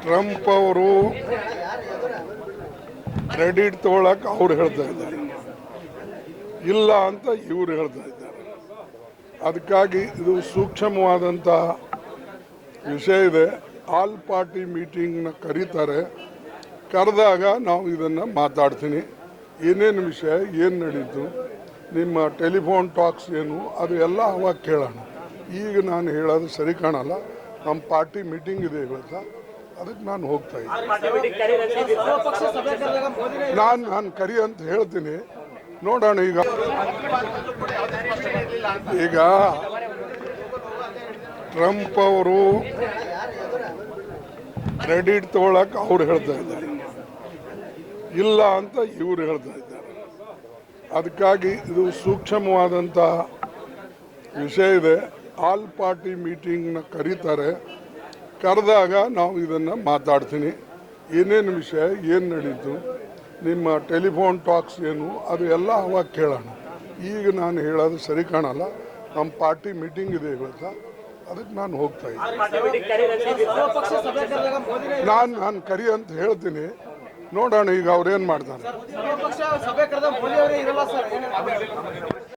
Trump ಅವರು credit ತಗೊಳಕ್ಕೆ ಅವ್ರು ಹೇಳ್ತಾ ಇದ್ದಾರೆ, ಇಲ್ಲ ಅಂತ ಇವರು ಹೇಳ್ತಾ ಇದ್ದಾರೆ. ಅದಕ್ಕಾಗಿ ಇದು ಸೂಕ್ಷ್ಮವಾದಂಥ ವಿಷಯ ಇದೆ. ಆಲ್ ಪಾರ್ಟಿ ಮೀಟಿಂಗ್ನ ಕರೀತಾರೆ, ಕರೆದಾಗ ನಾವು ಇದನ್ನು ಮಾತಾಡ್ತೀನಿ. ಏನೇನು ವಿಷಯ, ಏನು ನಡೀತು, ನಿಮ್ಮ ಟೆಲಿಫೋನ್ ಟಾಕ್ಸ್ ಏನು, ಅದು ಎಲ್ಲ ಅವಾಗ ಕೇಳೋಣ. ಈಗ ನಾನು ಹೇಳೋದು ಸರಿ ಕಾಣಲ್ಲ. ನಮ್ಮ ಪಾರ್ಟಿ ಮೀಟಿಂಗ್ ಇದೆ ಇವತ್ತು, ಅದಕ್ಕೆ ನಾನು ಹೋಗ್ತಾ ಇದ್ದೀನಿ. ನಾನು ಕರಿ ಅಂತ ಹೇಳ್ತೀನಿ, ನೋಡೋಣ. ಈಗ ಟ್ರಂಪ್ ಅವರು ಕ್ರೆಡಿಟ್ ತಗೊಳಕ್ಕೆ ಅವ್ರು ಹೇಳ್ತಾ ಇದ್ದಾರೆ, ಇಲ್ಲ ಅಂತ ಇವರು ಹೇಳ್ತಾ ಇದ್ದಾರೆ. ಅದಕ್ಕಾಗಿ ಇದು ಸೂಕ್ಷ್ಮವಾದಂಥ ವಿಷಯ ಇದೆ. ಆಲ್ ಪಾರ್ಟಿ ಮೀಟಿಂಗ್ನ ಕರೀತಾರೆ, ಕರೆದಾಗ ನಾವು ಇದನ್ನು ಮಾತಾಡ್ತೀನಿ. ಏನೇನು ವಿಷಯ, ಏನು ನಡೀತು, ನಿಮ್ಮ ಟೆಲಿಫೋನ್ ಟಾಕ್ಸ್ ಏನು, ಅದು ಎಲ್ಲ ಅವಾಗ ಕೇಳೋಣ. ಈಗ ನಾನು ಹೇಳೋದು ಸರಿ ಕಾಣಲ್ಲ. ನಮ್ಮ ಪಾರ್ಟಿ ಮೀಟಿಂಗ್ ಇದೆ ಇವತ್ತು, ಅದಕ್ಕೆ ನಾನು ಹೋಗ್ತಾ ಇದ್ದೀನಿ. ನಾನು ಕರಿ ಅಂತ ಹೇಳ್ತೀನಿ, ನೋಡೋಣ ಈಗ ಅವ್ರೇನು ಮಾಡ್ತಾರೆ.